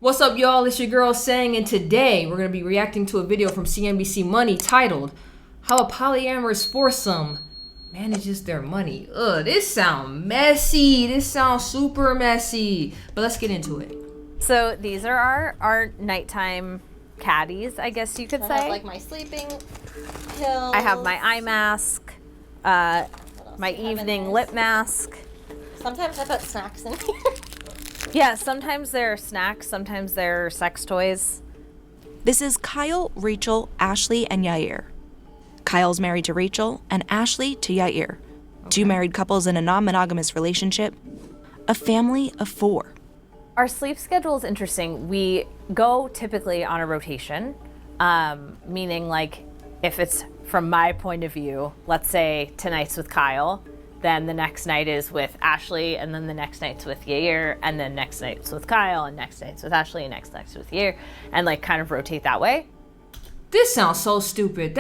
What's up, y'all? It's your girl Sang, and today we're going to be reacting to a video from CNBC Money titled, How a Polyamorous Foursome Manages Their Money. This sounds messy. This sounds super messy. But let's get into it. So these are our nighttime caddies, I guess you could say. I have like my sleeping pills. I have my eye mask, my evening lip mask. Sometimes I put snacks in here. Yeah, sometimes they're snacks, sometimes they're sex toys. This is Kyle, Rachel, Ashley, and Yair. Kyle's married to Rachel, and Ashley to Yair. Two married couples in a non-monogamous relationship. A family of 4. Our sleep schedule is interesting. We go typically on a rotation, meaning like if it's from my point of view, let's say tonight's with Kyle, then the next night is with Ashley, and then the next night's with Yair, and then next night's with Kyle, and next night's with Ashley, and next night's with Yair, and like kind of rotate that way. This sounds so stupid.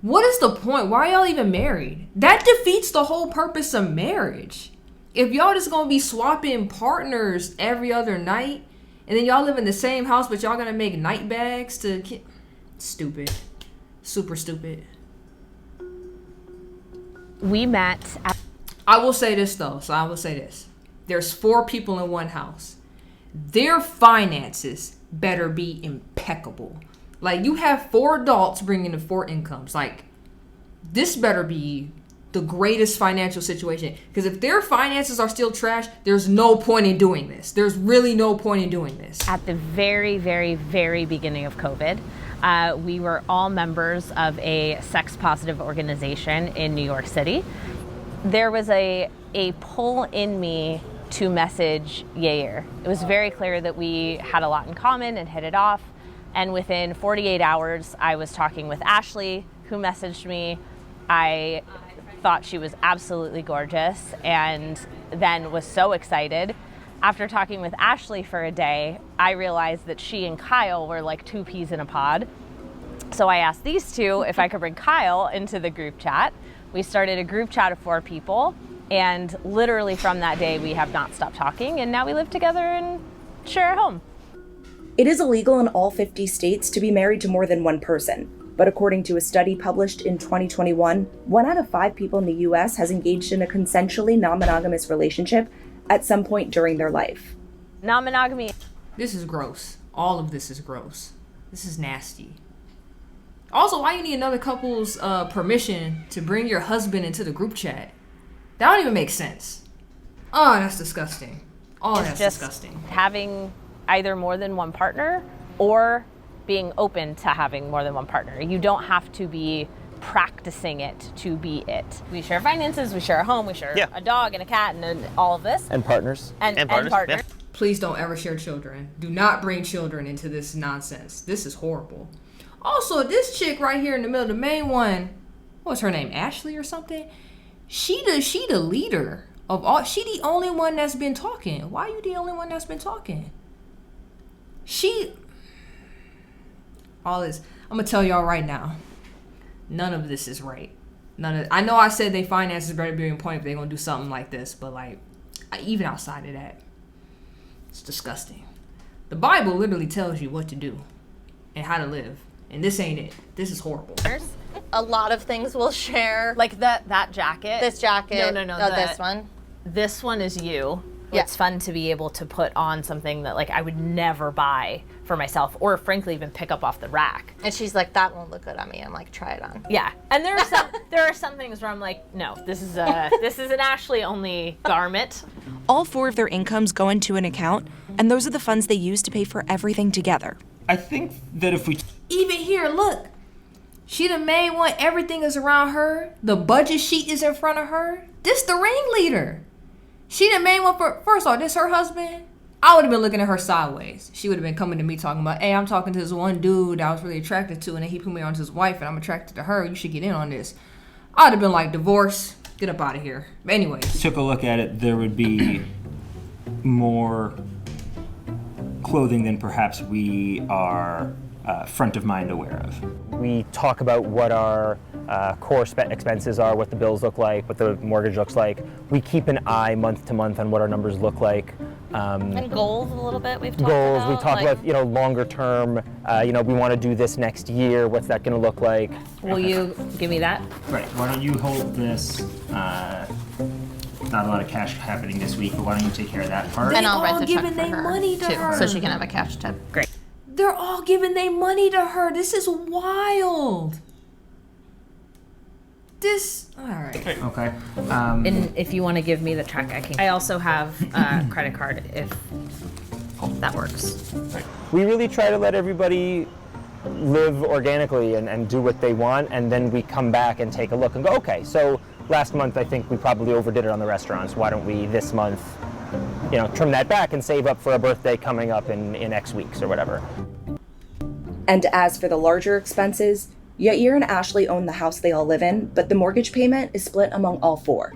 What is the point? Why are y'all even married? That defeats the whole purpose of marriage. If y'all just gonna be swapping partners every other night, and then y'all live in the same house, but y'all gonna make night bags to stupid. Super stupid. We met at... I will say this though, There's 4 people in one house. Their finances better be impeccable. Like, you have 4 adults bringing in 4 incomes. Like, this better be the greatest financial situation. Because if their finances are still trash, there's no point in doing this. There's really no point in doing this. At the very, very, very beginning of COVID, we were all members of a sex-positive organization in New York City. There was a pull in me to message Yair. It was very clear that we had a lot in common and hit it off. And within 48 hours, I was talking with Ashley, who messaged me. I thought she was absolutely gorgeous, and then was so excited. After talking with Ashley for a day, I realized that she and Kyle were like 2 peas in a pod. So I asked these two if I could bring Kyle into the group chat. We started a group chat of 4 people, and literally from that day, we have not stopped talking, and now we live together and share a home. It is illegal in all 50 states to be married to more than one person. But according to a study published in 2021, 1 out of 5 people in the U.S. has engaged in a consensually non-monogamous relationship at some point during their life. Non-monogamy. This is gross. All of this is gross. This is nasty. Also, why you need another couple's permission to bring your husband into the group chat? That don't even make sense. Oh, that's disgusting. That's disgusting. Having either more than one partner or being open to having more than one partner. You don't have to be practicing it to be it. We share finances, we share a home, we share a dog and a cat and all of this. And partners. And partners. Yeah. Please don't ever share children. Do not bring children into this nonsense. This is horrible. Also, this chick right here in the middle, the main one, what's her name? Ashley or something? She the leader of all. She the only one that's been talking. Why are you the only one that's been talking? All this, I'm gonna tell y'all right now, none of this is right. I know I said they finances better be in point if they're gonna do something like this, but like, even outside of that, it's disgusting. The Bible literally tells you what to do and how to live, and this ain't it. This is horrible. A lot of things we'll share. Like that jacket. This jacket. No. Oh, this one. This one is you. Yeah. It's fun to be able to put on something that like I would never buy for myself, or frankly even pick up off the rack. And she's like, that won't look good on me. I'm like, try it on. Yeah. And there are some things where I'm like, no, this is an Ashley only garment. All 4 of their incomes go into an account, and those are the funds they use to pay for everything together. I think that if we... Even here, look. She the main one. Everything is around her. The budget sheet is in front of her. This the ringleader. She the main one for... First of all, this her husband? I would have been looking at her sideways. She would have been coming to me talking about, hey, I'm talking to this one dude I was really attracted to, and then he put me on to his wife, and I'm attracted to her. You should get in on this. I would have been like, divorce. Get up out of here. But anyways. Took a look at it, there would be more clothing than perhaps we are front of mind aware of. We talk about what our core expenses are, what the bills look like, what the mortgage looks like. We keep an eye month to month on what our numbers look like. And goals a little bit we've talked goals. about. We talk about, longer term, we want to do this next year. What's that going to look like? Will you give me that? Right. Why don't you hold this? Not a lot of cash happening this week, but why don't you take care of that part? And I'll all write the check giving for their her money to too, her. so she can have a cash tip. Great. They're all giving their money to her. This is wild. All right. Okay. And if you want to give me the check, I can. I also have a credit card if that works. We really try to let everybody live organically and do what they want, and then we come back and take a look and go, okay, so last month I think we probably overdid it on the restaurants. Why don't we this month, trim that back and save up for a birthday coming up in X weeks or whatever. And as for the larger expenses, Yair and Ashley own the house they all live in, but the mortgage payment is split among all four.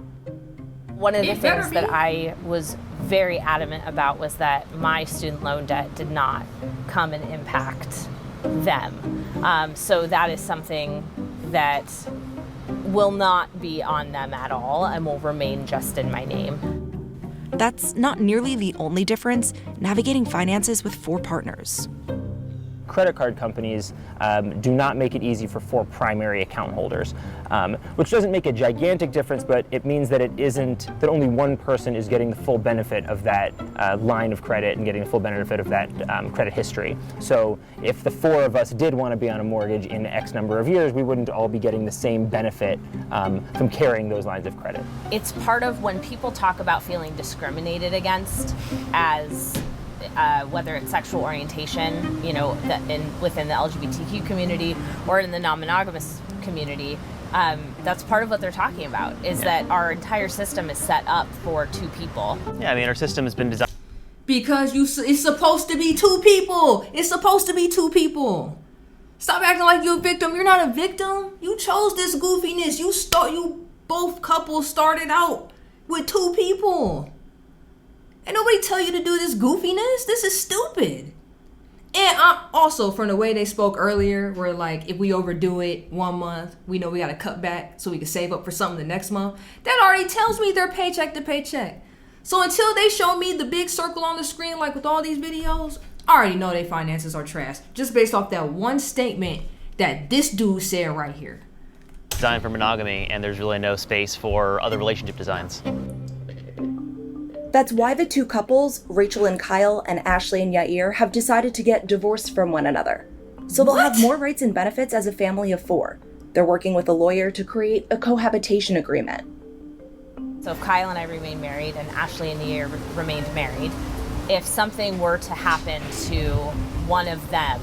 One of the things that I was very adamant about was that my student loan debt did not come and impact them. So that is something that will not be on them at all and will remain just in my name. That's not nearly the only difference navigating finances with four partners. Credit card companies do not make it easy for four primary account holders, which doesn't make a gigantic difference, but it means that that only one person is getting the full benefit of that line of credit and getting the full benefit of that credit history. So if the four of us did want to be on a mortgage in X number of years, we wouldn't all be getting the same benefit from carrying those lines of credit. It's part of when people talk about feeling discriminated against as whether it's sexual orientation, within the LGBTQ community or in the non-monogamous community, that's part of what they're talking about, is that our entire system is set up for two people. Yeah, our system has been designed. Because it's supposed to be two people. It's supposed to be two people. Stop acting like you're a victim. You're not a victim. You chose this goofiness. You both couples started out with two people. Ain't nobody tell you to do this goofiness. This is stupid. And also, from the way they spoke earlier, where like, if we overdo it 1 month, we know we got to cut back so we can save up for something the next month. That already tells me they're paycheck to paycheck. So until they show me the big circle on the screen, like with all these videos, I already know their finances are trash. Just based off that one statement that this dude said right here. Designed for monogamy, and there's really no space for other relationship designs. That's why the two couples, Rachel and Kyle and Ashley and Yair, have decided to get divorced from one another. So they'll have more rights and benefits as a family of four. They're working with a lawyer to create a cohabitation agreement. So if Kyle and I remain married and Ashley and Yair remained married, if something were to happen to one of them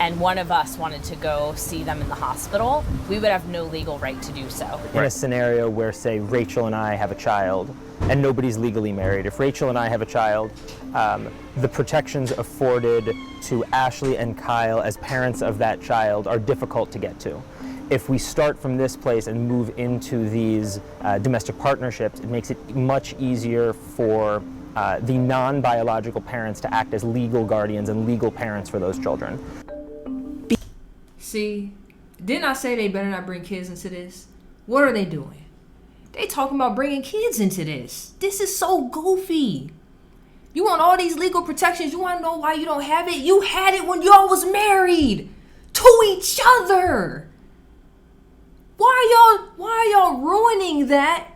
and one of us wanted to go see them in the hospital, we would have no legal right to do so. In a scenario where, say, Rachel and I have a child and nobody's legally married, if Rachel and I have a child, the protections afforded to Ashley and Kyle as parents of that child are difficult to get to. If we start from this place and move into these domestic partnerships, it makes it much easier for the non-biological parents to act as legal guardians and legal parents for those children. See, didn't I say they better not bring kids into this? What are they doing? They talking about bringing kids into this. This is so goofy. You want all these legal protections. You want to know why you don't have it? You had it when y'all was married to each other. Why are y'all ruining that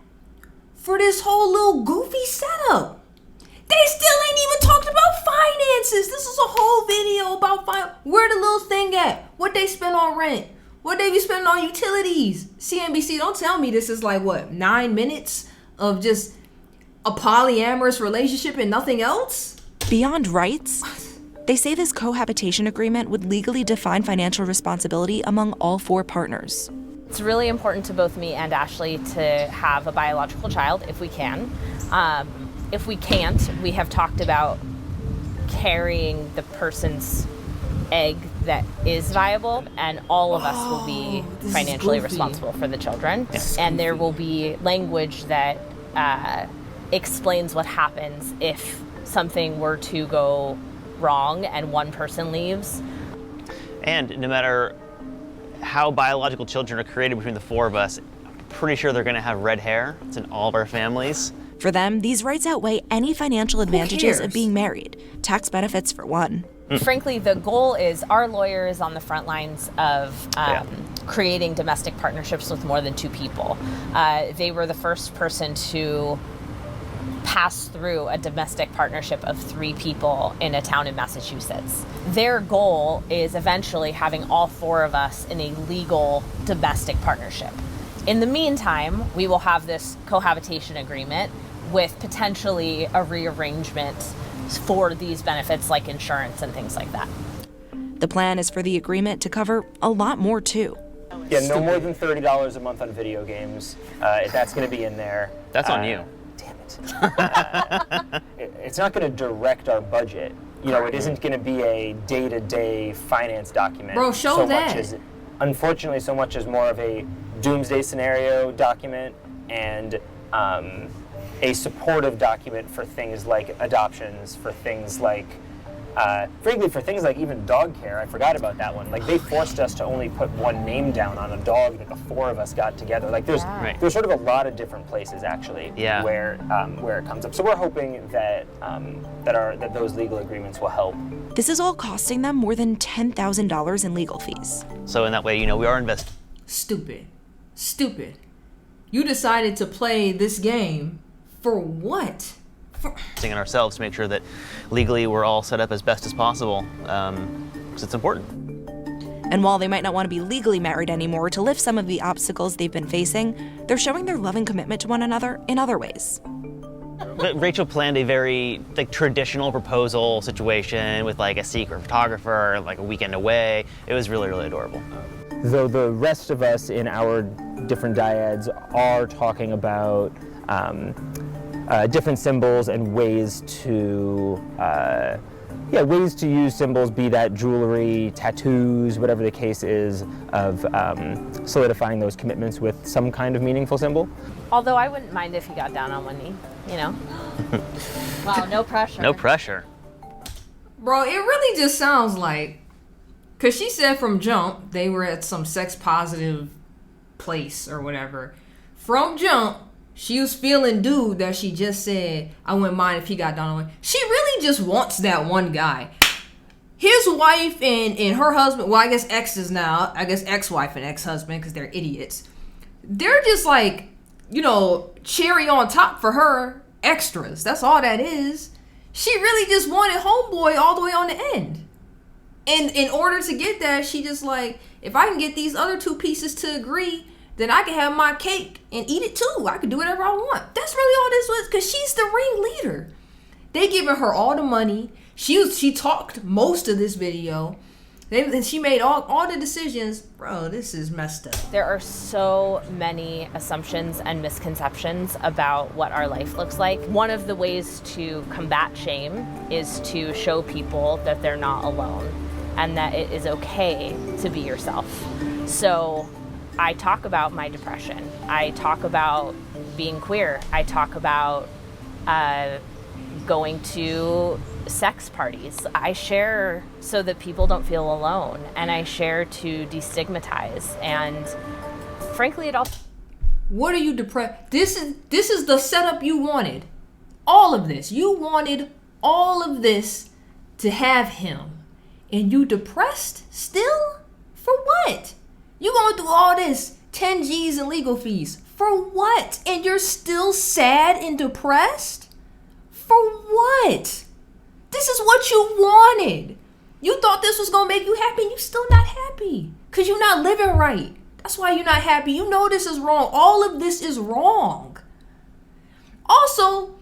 for this whole little goofy setup? They still ain't even talked about finances. This is a whole video about where the little thing at? What they spend on rent? What they be spending on utilities? CNBC, don't tell me this is like, 9 minutes of just a polyamorous relationship and nothing else? Beyond rights, they say this cohabitation agreement would legally define financial responsibility among all four partners. It's really important to both me and Ashley to have a biological child if we can. If we can't, we have talked about carrying the person's egg that is viable, and all of us will be financially responsible for the children. And there will be language that explains what happens if something were to go wrong and one person leaves. And no matter how biological children are created between the four of us, I'm pretty sure they're going to have red hair. It's in all of our families. For them, these rights outweigh any financial advantages of cares? being married. Tax benefits, for one. Frankly, the goal is our lawyer is on the front lines of creating domestic partnerships with more than two people. They were the first person to pass through a domestic partnership of 3 people in a town in Massachusetts. Their goal is eventually having all 4 of us in a legal domestic partnership. In the meantime, we will have this cohabitation agreement with potentially a rearrangement for these benefits like insurance and things like that. The plan is for the agreement to cover a lot more, too. Yeah, no more than $30 a month on video games. That's going to be in there. That's on you. Damn it. It's not going to direct our budget. You know, it isn't going to be a day-to-day finance document. Bro, show so that. Much as, unfortunately, so much as more of a doomsday scenario document and a supportive document for things like adoptions, for things like, frankly, for things like even dog care. I forgot about that one. Like, they forced us to only put one name down on a dog that the 4 of us got together. Like, there's sort of a lot of different places, actually, where it comes up. So we're hoping that that those legal agreements will help. This is all costing them more than $10,000 in legal fees. So in that way, you know, we are investing Stupid. You decided to play this game for what? in ourselves to make sure that legally we're all set up as best as possible, because it's important. And while they might not want to be legally married anymore to lift some of the obstacles they've been facing, they're showing their loving commitment to one another in other ways. But Rachel planned a very traditional proposal situation with a secret photographer, a weekend away. It was really, really adorable. Though the rest of us in our different dyads are talking about different symbols and ways to use symbols, be that jewelry, tattoos, whatever the case is, of solidifying those commitments with some kind of meaningful symbol. Although I wouldn't mind if he got down on one knee, you know? Wow, no pressure. No pressure. Bro, it really just sounds like, because she said from jump, they were at some sex positive place or whatever. From jump, she was feeling dude that she just said, I wouldn't mind if he got down on one. She really just wants that one guy. His wife and her husband, well, I guess exes now, I guess ex-wife and ex-husband, because they're idiots. They're just cherry on top for her, extras. That's all that is. She really just wanted homeboy all the way on the end. And in order to get that, she just if I can get these other 2 pieces to agree, then I can have my cake and eat it too. I can do whatever I want. That's really all this was, because she's the ringleader. They giving her all the money. She talked most of this video. She made all the decisions. Bro, this is messed up. There are so many assumptions and misconceptions about what our life looks like. One of the ways to combat shame is to show people that they're not alone and that it is okay to be yourself. So I talk about my depression. I talk about being queer. I talk about going to sex parties. I share so that people don't feel alone, and I share to destigmatize. And frankly, it all. What are you depressed? This is the setup you wanted. All of this. You wanted all of this to have him. And you depressed still? For what? You going through all this 10 G's in legal fees. For what? And you're still sad and depressed? For what? This is what you wanted. You thought this was going to make you happy, and you're still not happy. Because you're not living right. That's why you're not happy. You know this is wrong. All of this is wrong. Also,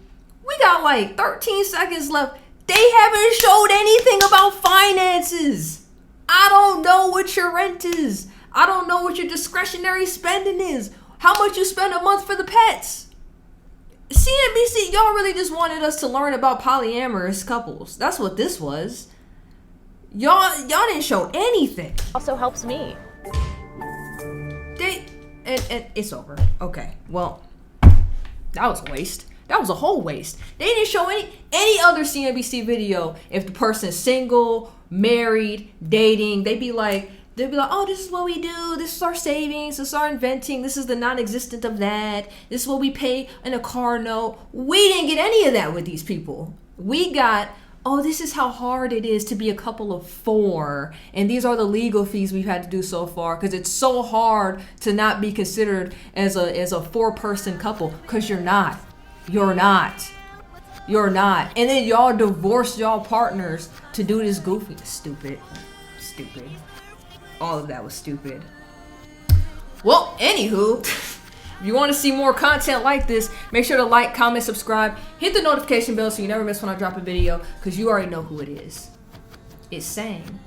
we got 13 seconds left. They haven't showed anything about finances. I don't know what your rent is. I don't know what your discretionary spending is. How much you spend a month for the pets. CNBC, y'all really just wanted us to learn about polyamorous couples. That's what this was. Y'all didn't show anything. Also helps me. And it's over. Okay, well, that was a waste. That was a whole waste. They didn't show any other CNBC video if the person's single, married, dating. They'd be like, They'll be like, oh, this is what we do. This is our savings. This is our inventing. This is the non-existent of that. This is what we pay in a car note. We didn't get any of that with these people. We got, oh, this is how hard it is to be a couple of 4. And these are the legal fees we've had to do so far. Because it's so hard to not be considered as a 4-person couple. Because you're not. You're not. You're not. And then y'all divorce y'all partners to do this goofy. Stupid. Stupid. All of that was stupid. Well, anywho, if you want to see more content like this, make sure to like, comment, subscribe, hit the notification bell so you never miss when I drop a video, because you already know who it is. It's Sang.